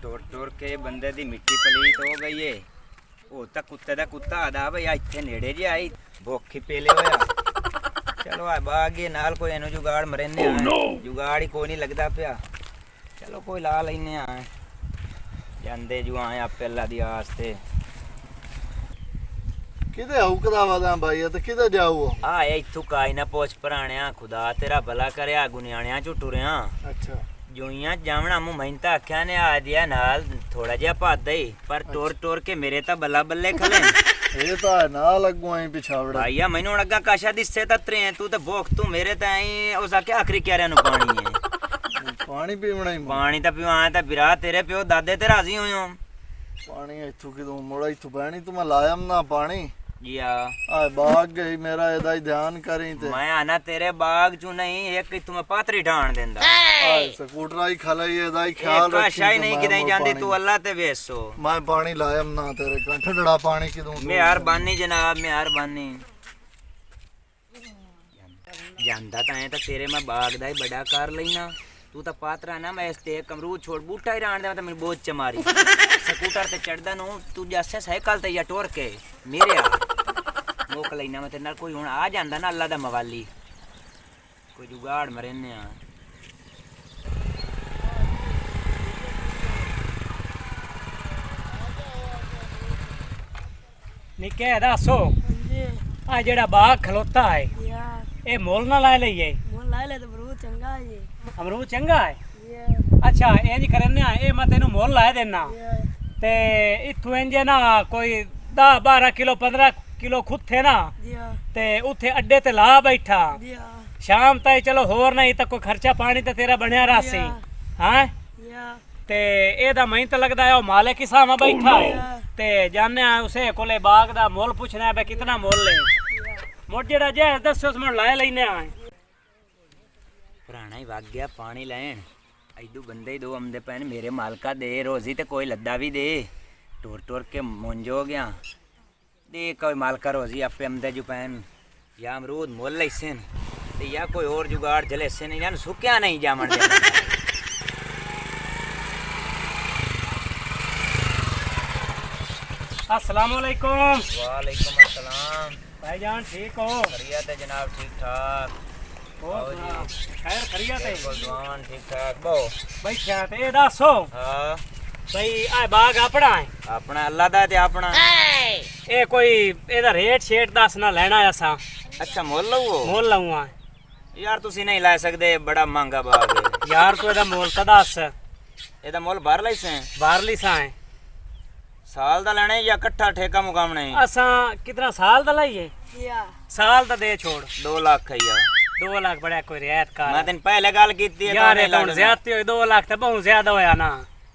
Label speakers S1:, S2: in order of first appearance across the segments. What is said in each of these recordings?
S1: ਟੋਰ ਟੋਰ ਕੇ ਬੰਦੇ ਦੀ ਮਿੱਟੀ ਪਲੀਤ ਹੋ ਗਈ ਏ। ਉਹ ਤਾਂ ਕੁੱਤੇ ਦਾ ਕੁੱਤਾ ਆਦਾ ਬਈ ਇੱਥੇ ਨੇੜੇ ਜੇ ਆਈ ਭੁੱਖੀ ਪੇਲੇ ਹੋਇਆ। ਚਲੋ ਆ ਬਾਗੇ ਨਾਲ ਕੋਈ ਇਹਨੂੰ ਜੁਗਾੜ ਮਰੇਨੇ ਆ। ਜੁਗਾੜ ਹੀ ਕੋਈ ਨਹੀਂ ਲੱਗਦਾ ਪਿਆ। ਚਲੋ ਕੋਈ ਲਾ ਲੈਨੇ ਆ ਜਾਂਦੇ ਜੂ ਆਏ ਆਪੇ ਅੱਲਾ ਦੀ ਆਸ ਤੇ।
S2: ਕਿਤੇ ਹੁਕਦਾ ਵਾਦਾ ਭਾਈ ਤੇ ਕਿਤੇ ਜਾਊ
S1: ਆ ਇੱਥੋਂ ਕਾਈ ਨਾ ਪੁੱਛ ਭਰਾਣਿਆ ਖੁਦਾ ਤੇਰਾ ਭਲਾ ਕਰਿਆ ਗੁਨਿਆਣਿਆਂ ਚੋਂ ਟੁਰਿਆ।
S2: ਅੱਛਾ
S1: ਜੂਈਆਂ ਜਾਵਣਾ ਮੂੰ ਮੈਂ ਤਾਂ ਆਖਿਆ ਨੇ ਆ ਦਿਆ ਨਾਲ ਥੋੜਾ ਜਿਹਾ ਭਾਦਾ ਹੀ ਪਰ ਟੋਰ ਟੋਰ ਕੇ ਮੇਰੇ ਤਾਂ ਬੱਲਾ ਬੱਲੇ ਖਲੇ।
S2: ਇਹ ਤਾਂ ਨਾ ਲੱਗੂ ਐ ਪਿਛਾਵੜਾ
S1: ਭਾਈਆ ਮੈਨੂੰ ਹੁਣ ਅੱਗਾ ਕਾਸ਼ਾ ਦਿਸੇ ਤਾਂ ਤਰੇ ਤੂੰ ਤਾਂ ਭੁੱਖ ਤੂੰ ਮੇਰੇ ਤਾਂ ਐ ਉਸ ਆਖਿਆ ਆਖਰੀ ਕਿਆਰਿਆਂ ਨੂੰ ਪਾਣੀ ਹੈ।
S2: ਪਾਣੀ ਪੀਵਣਾ ਹੀ
S1: ਪਾਣੀ ਤਾਂ ਪੀਵਾਂ ਤਾਂ ਬਿਰਾ ਤੇਰੇ ਪਿਓ ਦਾਦੇ ਤੇ ਰਾਜ਼ੀ ਹੋਇਓ।
S2: ਪਾਣੀ ਇੱਥੋਂ ਕਿਦੋਂ ਮੋੜਾ ਇੱਥੋਂ ਬਹਿਣੀ ਤੂੰ ਮੈਂ ਲਾਇਮ ਨਾ ਪਾਣੀ
S1: ਜੀ ਆ
S2: ਬਾਗ ਗਈ ਮੇਰਾ ਇਹਦਾ ਹੀ ਧਿਆਨ ਕਰੀ ਤੇ
S1: ਮੈਂ ਆਣਾ ਤੇਰੇ ਬਾਗ ਚੋਂ ਨਹੀਂ ਇੱਕ ਤੂੰ ਮੈਂ ਪਾਤਰੀ ਢਾਣ ਦਿੰਦਾ।
S2: ਸਕੂਟਰ ਹੀ ਖਲਾਈ ਇਹਦਾ ਹੀ ਖਿਆਲ ਰੱਖੀ
S1: ਕਾਸ਼ਾ ਹੀ ਨਹੀਂ ਕਿਦਾਂ ਜਾਂਦੀ ਤੂੰ ਅੱਲਾ ਤੇ ਵੇਸੋ।
S2: ਮੈਂ ਪਾਣੀ ਲਾਇਮ ਨਾ ਤੇਰੇ ਕੰਠ ਠੰਡਾ ਪਾਣੀ ਕਿਦੋਂ
S1: ਮਿਹਰਬਾਨੀ ਜਨਾਬ ਮਿਹਰਬਾਨੀ। ਜਾਂਦਾ ਤਾਂ ਐ ਤਾਂ ਤੇਰੇ ਮੈਂ ਬਾਗ ਦਾ ਹੀ ਬੜਾ ਕਰ ਲੈਣਾ। ਤੂੰ ਤਾਂ ਪਾਤਰਾ ਨਾ ਮੈਂ ਇਸ ਤੇ ਕਮਰੂ ਛੋੜ ਬੂਟਾ ਹੀ ਰਾਣ ਦੇਵਾਂ ਤਾਂ ਮੈਨੂੰ ਬਹੁਤ ਚਮਾਰੀ। ਸਕੂਟਰ ਤੇ ਚੜਦਾ ਨੂੰ ਤੂੰ ਜੱਸੇ ਸਾਈਕਲ ਤੇ ਜਾਂ ਟੋਰ ਕੇ ਮੇਰੇ ਆ ਮੋਕ ਲੈਣਾ ਮੈਂ ਤੇਰੇ ਨਾਲ ਕੋਈ ਹੁਣ ਆ ਜਾਂਦਾ ਨਾ ਅੱਲਾ ਦਾ ਮਵਾਲੀ ਕੋਈ ਜੁਗਾੜ ਮਰੇਨੇ ਆ।
S3: ਨਿੱਕੇ ਦੱਸੋ ਆ ਜਿਹੜਾ ਬਾਗ ਖਲੋਤਾ ਹੈ ਇਹ ਮੁੱਲ ਨਾ ਲੈ ਲਈਏ।
S4: ਮੁੱਲ ਲੈ ਲੈ ਤਾਂ ਅਮਰੂਦ ਚੰਗਾ ਹੈ ਜੀ।
S3: ਅਮਰੂਦ ਚੰਗਾ ਹੈ। ਅੱਛਾ ਇੰਜ ਕਰਨੇ ਆ ਇਹ ਮੈਂ ਤੈਨੂੰ ਮੁੱਲ ਲੈ ਦੇਣਾ ਤੇ ਇਥੋਂ ਇੰਜ ਨਾ ਕੋਈ 10 12 ਕਿਲੋ 15 ਕਿਲੋ ਖੁੱਥੇ ਨਾ ਤੇ ਉੱਥੇ ਅੱਡੇ ਤੇ ਲਾ ਬੈਠਾ ਸ਼ਾਮ ਤਾਈ ਚਲੋ ਹੋਰ ਨਹੀਂ ਤਾਂ ਕੋਈ ਖਰਚਾ ਪਾਣੀ ਤੇ ਤੇਰਾ ਬਣਿਆ ਰਾਸੀ ਹਾਂ ਤੇ ਇਹਦਾ ਮੈਂ ਤਾਂ ਲੱਗਦਾ ਹੈ ਉਹ ਮਾਲਿਕ ਹੀ ਸਾਹਮਣੇ ਬੈਠਾ ਹੈ ਤੇ ਜਾਣੇ ਆ ਉਸੇ ਕੋਲੇ ਬਾਗ ਦਾ ਮੁੱਲ ਪੁੱਛਣਾ ਹੈ ਕਿਤਨਾ ਮੁੱਲ ਹੈ। ਮੁੱਢ ਜਿਹੜਾ ਜੇ ਦੱਸੋ ਸਮਝ ਲੈ ਲੈਨੇ ਆ।
S1: ਪੁਰਾਣਾ ਹੀ ਵਗ ਗਿਆ ਪਾਣੀ ਲੈਣ ਐਦੂ ਬੰਦੇ ਹੀ ਦੋ ਆਉਂਦੇ ਪੈਣ ਮੇਰੇ ਮਾਲਕਾ ਦੇ ਰੋਜ਼ੀ ਤੇ ਕੋਈ ਲੱਦਾ ਵੀ ਦੇ ਟੋਰ ਟੋਰ ਕੇ ਮੁੰਜ ਹੋ ਗਿਆ ਦੇ ਕੋਈ ਮਾਲਕਾ ਰੋਜ਼ੀ ਆਪੇ ਆਉਂਦੇ ਜੂ ਪੈਣ ਜਾਂ ਅਮਰੂਦ ਮੁੱਲ ਲੈਸੇ ਤੇ ਜਾਂ ਕੋਈ ਹੋਰ ਜੁਗਾੜ ਜਲੇਸੇ ਨੇ ਜਾਂ ਸੁੱਕਿਆ ਨਹੀਂ ਜਾਵਣ ਦੇ।
S3: अस्सलाम वालेकुम।
S1: वालेकुम अस्सलाम
S3: भाईजान ठीक हो?
S1: खैरियत है जनाब ठीक ठाक।
S3: खैर खैरियत है
S1: भगवान ठीक ठाक बो
S3: बैठा ते ए दसो
S1: हाँ
S3: भाई आ बाग अपना है
S1: अपना अल्लाह दा ते अपना
S3: ए कोई एदा रेट शेट दस ना लेना असा।
S1: अच्छा मोल लवो
S3: मोल लऊंगा
S1: यार तुसी नहीं ला सकदे बड़ा महंगा बाग है
S3: यार तू एदा मोल तो दस
S1: एदा मोल बाहर लाइसे
S3: बाहरली सा है
S1: साल दा लेना है या इकट्ठा ठेका मुकामना है।
S3: असा कितना साल दा लाइए साल दा दे छोड़
S1: 2 लाख है यार
S3: 2 लाख बड़ा कोई रियायत कर
S1: मैं तेन पहले गल कीती है
S3: यार ये तो ज्यादा होई 2 लाख तो बहुत ज्यादा होया ना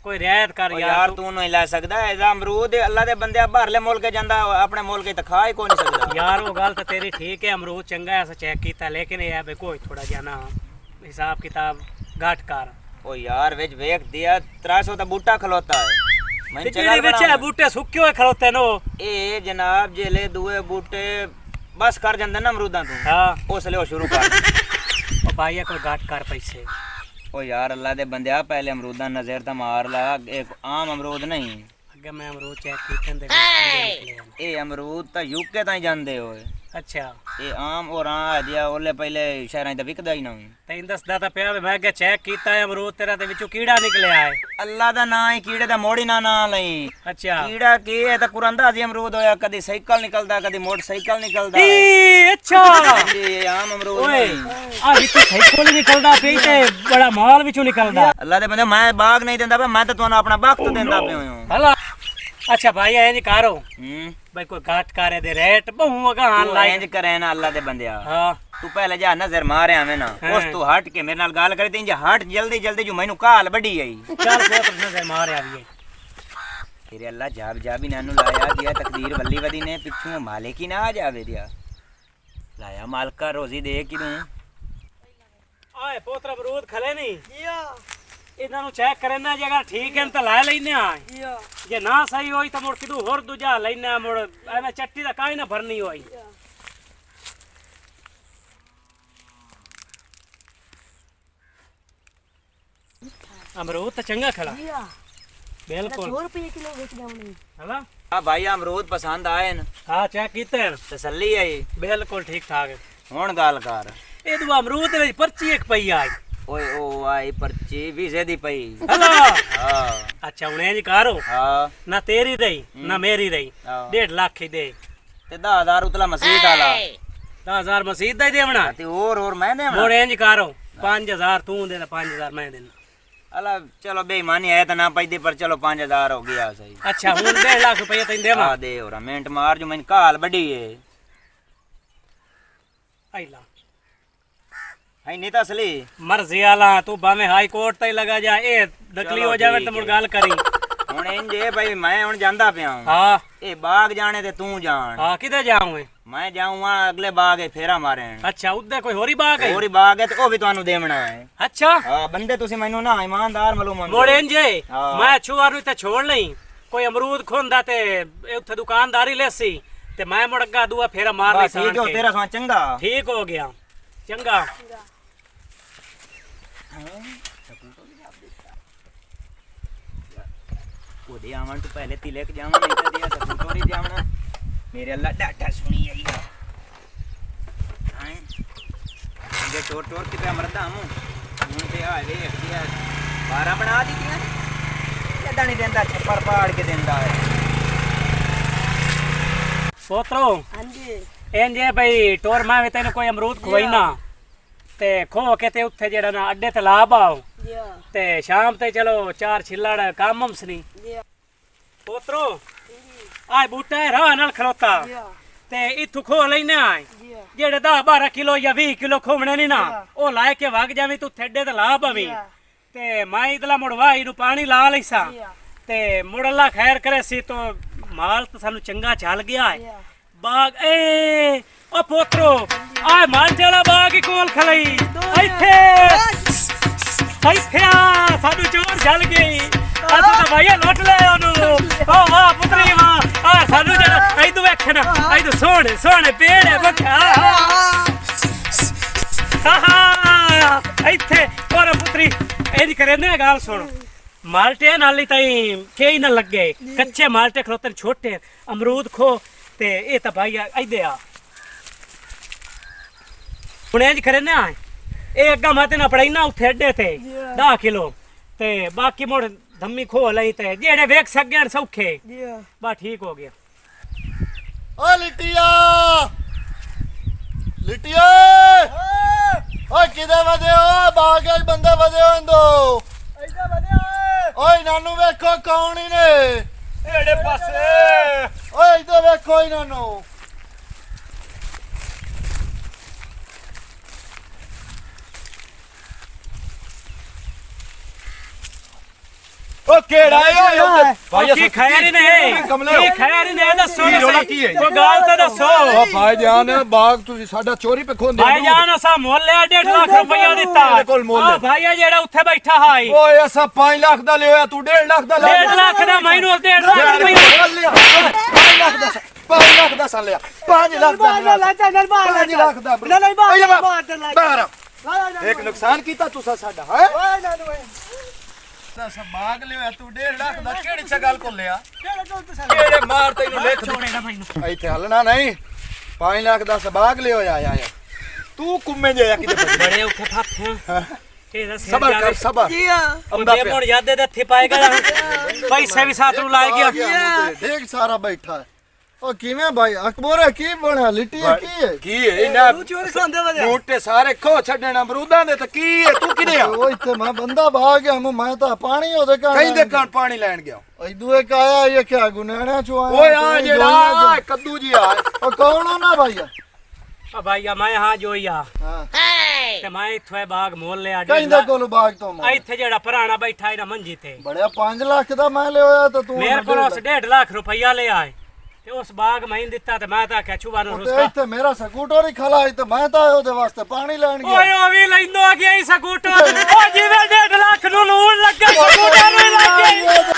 S3: कोई रियायत कर
S1: यार तू नहीं ला सकदा एदा अमरूद अल्लाह दे बंदे बाहरले मुल्क जांदा अपने मुल्क ते खा ही कोई नहीं सकदा।
S3: यार वो गल तो तेरी ठीक है अमरूद चंगा है चेक कीता लेकिन ये है कोई थोड़ा जिहा ना हिसाब किताब घट कर।
S1: ओ यार विच वेख दिया 300 दा बूटा खलोता है मैं
S3: जेड़े विच है बूटे सुक्के होए खलोते नो
S1: ए जनाब जेले दुए बूटे बस कर जांदे ना अमरूदां तू
S3: हां
S1: उसले ओ शुरू कर
S3: ओ भाई कोई घट कर पैसे
S1: ओ यार अल्लाह दे बंदे पहले अमरूदां नजर ता मार ला एक आम अमरूद नहीं
S3: अगे मैं अमरूद चेक कीते दे
S1: ए अमरूद ता यूके ताई जांदे होए।
S3: अच्छा
S1: ए आम और आ दिया ओले पहले शहरां दा विकदा ही ना
S3: तैन दसदा ता पिया मैं अगे चेक कीता है अमरूद तेरा ते विचों कीड़ा निकलिया है।
S1: अल्लाह दा ना ही कीड़े दा मोड़ी ना ना लई
S3: अच्छा
S1: कीड़ा की है ता कुरंदाजी अमरूद होया कदी साइकिल निकलदा कदी मोटरसाइकिल निकलदा
S3: ई अच्छा
S1: ये आम अमरूद
S3: ओए
S1: नहीं
S3: आ विचों साइकिल निकलदा पे ते बड़ा माल विचों निकलदा।
S1: अल्लाह दे बंदे मैं बाग नहीं देंदा पे मैं तो तुहानू अपना वक्त देंदा पे हूं।
S3: हला अच्छा भाई इंज करो भाई कोई घाट करे दे रेट बहु अगान
S1: तू
S3: लाई
S1: इंज करे ना अल्लाह दे बंदे
S3: हां
S1: तू पहले जा नजर मारे आवे ना उस तू हट के मेरे नाल गाल करे ते इंज हट जल्दी जल्दी जो मैनू काल बड़ी आई
S3: चल पोत नजर मारे आविए
S1: तेरे अल्लाह जाब जाबी नानू लाया दिया तकदीर वल्ली वदी ने पिछू मालिक ही ना आ जावे दिया लाया मालका रोजी दे कि तू
S3: आए पोतरा अमरूद खले नहीं ਇਹਨਾਂ ਨੂੰ ਚੈੱਕ ਕਰਨਾ ਜੇ ਅਗਰ ਠੀਕ ਹੈ ਤਾਂ ਲੈ ਲੈਨੇ ਆ ਜੇ ਨਾ ਸਹੀ ਹੋਈ ਤਾਂ ਮੁੜ ਕਿਦੂ ਹੋਰ ਦੂਜਾ ਲੈਣਾ ਮੁੜ ਐਵੇਂ ਚੱਟੀ ਦਾ ਕਾਈ ਨਾ ਭਰਨੀ ਹੋਈ। अमरूद तो चंगा खड़ा बिल्कुल
S4: 100 रुपये किलो बेच जाऊंगी
S3: हला
S1: ਆ ਭਾਈ ਅਮਰੂਦ ਪਸੰਦ ਆਏ ਨੇ
S3: हाँ चेक कीते हैं
S1: ਤਸੱਲੀ ਆਈ
S3: बिल्कुल ठीक ठाक
S1: ਹੁਣ ਗੱਲ ਕਰ
S3: ये तो अमरूद दे विच पर्ची एक पई आई
S1: ਓਏ ਉਹ ਆਈ ਪਰਚੀ ਵੀਜ਼ੇ ਦੀ ਪਈ
S3: हला
S1: ਹਾਂ
S3: अच्छा हुणे जी करो
S1: ਹਾਂ
S3: ना तेरी रही ना मेरी रही
S1: हाँ।
S3: 1.5 लाख ही दे
S1: ਤੇ 10000 ਉਤਲਾ ਮਸਜਿਦ ਵਾਲਾ
S3: 10000 मसीद दा ही देवना
S1: ਤੇ ਹੋਰ ਮੈਂ ਦੇਵਾਂ
S3: मोड़ इंज करो 5000 तू दे 5000 मैं देना
S1: ਅਲਾ ਚਲੋ ਬੇਈਮਾਨੀ ਹੈ ਤਾਂ ਨਾ ਪੈਦੀ ਪਰ ਚਲੋ 5000 ਹੋ ਗਿਆ ਸਹੀ
S3: अच्छा हुन 1.5 लाख रुपया तैन देवा
S1: ਆ ਦੇ ਹੋਰਾ ਮਿੰਟ ਮਾਰ ਜੋ ਮੈਨੂੰ ਕਾਲ ਵੱਡੀ ਏ
S3: आईला
S1: ਹੈ ਨਹੀਂ ਤਾਂ ਅਸਲੀ
S3: मर्जी वाला तू भावे हाई कोर्ट तई लगा जा ए नकली
S1: चलो
S3: हो जावे
S1: ठीक
S3: तो मुड़
S1: है।
S3: गल करी
S1: ਹੁਣ ਇੰਜ ਏ ਭਾਈ ਮੈਂ ਹੁਣ ਜਾਂਦਾ ਪਿਆ ਹਾਂ
S3: हाँ
S1: ਇਹ ਬਾਗ ਜਾਣੇ ਤੇ ਤੂੰ ਜਾਣ
S3: हाँ किधर जाऊं मैं
S1: ਮੈਂ ਜਾਊਂਗਾ ਅਗਲੇ ਬਾਗ ਏ ਫੇਰਾ ਮਾਰਨ
S3: अच्छा उधर कोई होरी बाग है
S1: ਹੋਰ ਹੀ ਬਾਗ ਹੈ ਤੇ ਉਹ ਵੀ ਤੁਹਾਨੂੰ ਦੇਵਣਾ ਹੈ
S3: अच्छा
S1: ਹਾਂ ਬੰਦੇ ਤੁਸੀਂ ਮੈਨੂੰ ਨਾ ਇਮਾਨਦਾਰ ਮਾਲੂਮ ਹੁੰਦੇ
S3: मोड़ इंज
S1: हाँ।
S3: मैं छुआर नु ते छोड़ नहीं कोई अमरूद खोंदा ते उथे दुकानदारी लेसी ते मैं मुड़ अग्गा दूआ फेरा मार ली
S1: ਬਸ ਠੀਕ ਹੋ ਤੇਰਾ ਸਮਾਂ ਚੰਗਾ
S3: ठीक हो गया चंगा
S1: ਉਹਦੇ ਆਵਣ ਤੋਂ ਪਹਿਲੇ ਤਿਲਕ ਜਾਵਾਂ ਨਹੀਂ ਤਾਂ ਦਿਆ ਤਾਂ ਟੋਰੀ ਜਾਵਣਾ ਮੇਰੇ ਅੱਲਾ ਡਾਟਾ ਸੁਣੀ ਆਈ ਹਾਂ ਜੇ ਟੋਰ ਟੋਰ ਕਿਤੇ ਅਮਰਦਾ ਹੂੰ ਹੁਣ ਤੇ ਆ ਵੇਖ ਦਿਆ 12 ਬਣਾ ਦਿੱਤੀਆਂ ਇਦਾਂ ਨਹੀਂ ਦਿੰਦਾ ਛੱਪਰ ਪਾੜ ਕੇ ਦਿੰਦਾ ਹੈ
S3: पोत्रो
S4: हाँ जी
S3: ਇੰਜ ਹੈ ਭਈ ਟੋਰ ਮੈਂ ਵੀ ਤੈਨੂੰ ਕੋਈ ਅਮਰੂਦ ਖਵਾਈ ਨਾ ਤੇ ਖੋ ਕੇ ਤੇ ਉੱਥੇ ਜਿਹੜਾ ਨਾ ਅੱਡੇ ਤੇ ਲਾ ਪਾਓ
S4: जी हाँ
S3: ਤੇ ਸ਼ਾਮ ਤੇ ਚਲੋ ਚਾਰ ਛਿੱਲੜ ਕੰਮ ਹਮਸਨੀ
S4: जी हाँ
S3: ਪੋਤਰੋ ਆਏ ਬੂਟਾ ਹੈ ਰਾਹ ਨਾਲ ਖਲੋਤਾ
S4: जी हाँ
S3: ਤੇ ਇਥੋਂ ਖੋ ਲੈਨੇ ਆਏ
S4: जी हाँ
S3: ਜਿਹੜੇ 10 12 ਕਿਲੋ ਜਾਂ 20 ਕਿਲੋ ਖੋਵਣੇ ਨਹੀਂ ਨਾ ਉਹ ਲਾਇ ਕੇ ਵਗ ਜਾਵੀਂ ਤੂੰ ਥੱਡੇ ਤੇ ਲਾ ਪਵੀਂ
S4: ਹਾਂ।
S3: ਤੇ ਮੈਂ ਇਦਲਾ ਮੁੜਵਾਈ ਨੂੰ ਪਾਣੀ ਲਾ ਲਈਸਾਂ
S4: जी हाँ
S3: ਤੇ ਮੁੜ ਅੱਲਾ ਖੈਰ ਕਰੇ ਸੀ ਤੋ ਮਾਲ ਤਾਂ ਸਾਨੂੰ ਚੰਗਾ ਚੱਲ ਗਿਆ
S4: जी
S3: ਹੈ
S4: हाँ
S3: ਬਾਗ ਏ ਓ ਪੋਤਰੋ ਆ ਮਾਲਟੇ ਵਾਲਾ ਬਾਗ ਹੀ ਕੋਲ ਖਲਈ ਇੱਥੇ ਇੱਥੇ ਆ ਸਾਨੂੰ ਚੋਰ ਜਲ ਗਈ ਆ ਤੂੰ ਤਾਂ ਭਾਈਆ ਲੁੱਟ ਲੈ ਉਹਨੂੰ ਓ ਵਾਹ ਪੁੱਤਰੀ ਵਾਹ ਆ ਸਾਨੂੰ ਜਿਹੜਾ ਇਦੋਂ ਵੇਖਣਾ ਇਦੋਂ ਸੋਹਣੇ ਸੋਹਣੇ ਪੇੜ ਹੈ ਬੱਖਾ ਆਹਾ ਇੱਥੇ ਔਰ ਪੁੱਤਰੀ ਇਹਦੀ ਕਰੇ ਨਾ ਗੱਲ ਸੁਣ ਮਾਲਟੇ ਨਾਲ ਹੀ ਤਾਈ ਕਈ ਨਾ ਲੱਗੇ ਕੱਚੇ ਮਾਲਟੇ ਖਲੋਤੇ ਨੇ ਛੋਟੇ ਅਮਰੂਦ ਖੋ ਤੇ ਇਹ ਤਾਂ ਭਾਈ ਇੱਦੇ ਆ ਹੁਣ ਇੰਜ ਕਰੇ ਨਾ ਇਹ ਅੱਗਾ ਮਾਤੇ ਨਾ ਪੜਾਈ ਨਾ ਉੱਥੇ ਅੱਡੇ ਤੇ 10 ਕਿਲੋ ਤੇ ਬਾਕੀ ਮੁੜ ਧੰਮੀ ਖੋ ਲਈ ਤੇ ਜਿਹੜੇ ਵੇਖ ਸਕਣ ਸੌਖੇ
S4: जी हाँ
S3: ਬਾ ਠੀਕ ਹੋ ਗਿਆ
S2: ਓ ਲਿਟਿਆ ਲਿਟਿਆ ਓਏ ਕਿਦੇ ਵਦੇ ਓ ਬਾਗੇ ਬੰਦੇ ਵਦੇ ਓ ਇੰਦੋ
S4: ऐसा बढ़िया
S2: ਓਏ ਨਾਨੂ ਵੇਖੋ ਕੌਣ ਹੀ ਨੇ
S3: ਇਹੜੇ ਪਾਸੇ
S2: ਓਏ ਇੱਧਰ ਵੇਖੋ ਇਹਨਾਂ ਨੂੰ ਓ ਕਿਹੜਾ ਏ
S3: ਭਾਈ ਕੀ ਖੈਰ ਹੀ ਨਹੀਂ ਕੀ ਖੈਰ ਹੀ ਨਹੀਂ ਦੱਸੋ
S5: ਕੀ ਹੈ?
S3: ਕੋਈ ਗੱਲ ਤਾਂ ਦੱਸੋ
S5: ਓ ਭਾਈਜਾਨ ਬਾਗ ਤੁਸੀਂ ਸਾਡਾ ਚੋਰੀ ਪੇ ਖੋਂਦੇ
S3: ਭਾਈ ਜਾਨ ਅਸਾਂ ਮੁੱਲ ਲਿਆ 1.5 ਲੱਖ ਰੁਪਇਆ ਦਿੱਤਾ
S5: ਮੇਰੇ ਕੋਲ ਮੁੱਲ
S3: ਆ ਭਾਈਆ ਜਿਹੜਾ ਉੱਥੇ ਬੈਠਾ ਹਾਈ
S5: ਓਏ ਅਸਾਂ 5 ਲੱਖ ਦਾ ਲਿਆ ਤੂੰ 1.5 ਲੱਖ ਦਾ
S3: 1.5 ਲੱਖ ਦਾ ਮੈਨੂੰ 1.5 ਲੱਖ ਰੁਪਇਆ
S2: 5 ਲੱਖ ਦਾ 5 ਲੱਖ ਦਾ ਸਾਲਿਆ 5 ਲੱਖ ਦਾ
S4: बाहर लाता नर बाहर
S2: 5 ਲੱਖ ਦਾ
S4: ना नहीं बाहर
S2: ਬਾਹਰ ਇੱਕ ਨੁਕਸਾਨ ਕੀਤਾ ਤੁਸੀਂ ਸਾਡਾ ਹੈ
S4: ना
S2: ਅਸਾਂ ਬਾਗ ਲਿਆ ਤੂੰ 1.5 ਲੱਖ ਦਾ ਕਿਹੜੀ ਚ ਗੱਲ ਕੋਲ ਲਿਆ
S4: केड़ा गलत साला
S2: ਕਿਹੜੇ ਮਾਰ ਤੈਨੂੰ ਲਿਖ
S3: ਛੋੜੇ ਨਾ ਮੈਨੂੰ
S2: ਇੱਥੇ ਹਲਣਾ ਨਹੀਂ 5 ਲੱਖ ਦਾ ਸਬਾਗ ਲਿਓ ਆਇਆ ਤੂੰ ਕੁੰਮੇ ਜੇ ਕਿਤੇ
S3: ਬੜੇ ਉੱਥੇ ਫਾਥਿਆਂ ਇਹ ਦੱਸ
S2: ਸਬਰ ਕਰ ਸਬਰ
S4: जी हाँ
S2: ਅੰਦਾ
S3: ਉਹਦੇ ਮੋੜ ਯਾਦੇ ਦੇ ਹੱਥੀ ਪਾਏਗਾ ਪੈਸੇ ਵੀ ਸਾਥ ਨੂੰ ਲਾਏ ਗਿਆ
S2: ਦੇਖ ਸਾਰਾ ਬੈਠਾ ਹੈ। ਉਹ ਕਿਵੇਂ ਭਾਈ ਅਕਬਰ ਕੀ ਬਣਾ ਲਿਟੀਆ ਕੀ ਹੈ
S5: ਕੀ ਹੈ ਇਹਨਾਂ
S4: तू चोरी खांदे बजे
S5: ਬੂਟੇ ਸਾਰੇ ਖੋ ਛੱਡਣ ਅਮਰੂਦਾਂ ਦੇ ਤੇ ਕੀ ਹੈ ਤੂੰ ਕਿਨੇ ਆ
S2: ਉਹ ਇੱਥੇ ਮੈਂ ਬੰਦਾ ਭਾਗ ਗਿਆ ਮੈਂ ਤਾਂ ਪਾਣੀ ਉਹਦੇ ਘਰ
S5: ਕਹਿੰਦੇ ਕਣ ਪਾਣੀ ਲੈਣ ਗਿਆ
S2: ਇਦੂ ਇੱਕ ਆਇਆ ਇਹ ਕਿਆ ਗੁਨੇਣਾ ਚੋਂ ਆਇਆ
S5: ਓਏ ਆ ਜਿਹੜਾ ਆਹ ਕੱਦੂ ਜੀ ਆ
S2: ਉਹ ਕੌਣ ਹੋ ਨਾ ਭਾਈ
S3: ਆ ਭਾਈਆ ਮੈਂ ਹਾਂ ਜੋਈਆ
S2: ਹਾਂ
S3: ਤੇ ਮੈਂ ਇੱਥੇ ਬਾਗ ਮੋਲ ਲਿਆ
S2: ਕਹਿੰਦੇ ਕੋਲ ਬਾਗ ਤੋਂ
S3: ਆ ਇੱਥੇ ਜਿਹੜਾ ਪੁਰਾਣਾ ਬੈਠਾ ਇਹਨਾਂ ਮੰਜੀ ਤੇ
S2: ਬੜਿਆ 5 ਲੱਖ ਦਾ ਮੈਂ ਲਿਆ ਤਾਂ ਤੂੰ
S3: ਮੇਰੇ ਕੋਲ ਉਸ 1.5 ਲੱਖ ਰੁਪਈਆ ਲਿਆ ਹੈ ਤੇ ਉਸ ਬਾਗ ਮੈਂ ਦਿੱਤਾ ਤੇ ਮੈਂ ਤਾਂ ਆਖਿਆ ਛੁਬਾ ਨੂੰ
S2: ਤੇ
S3: ਰੁਸਕਾ
S2: ਇੱਥੇ ਮੇਰਾ ਸਕੂਟਰ ਹੀ ਖਲਾ ਹੈ ਤੇ ਮੈਂ ਤਾਂ ਉਹਦੇ ਵਾਸਤੇ ਪਾਣੀ ਲੈਣ ਗਿਆ
S3: ਓਏ ਉਹ ਵੀ ਲੈਂਦੋ ਆ ਗਿਆ ਹੀ ਸਕੂਟਰ ਉਹ ਜਿਵੇਂ 1.5 ਲੱਖ ਨੂੰ ਲੂਣ ਲੱਗਾ ਸਕੂਟਰ ਨੂੰ ਲੱਗੇ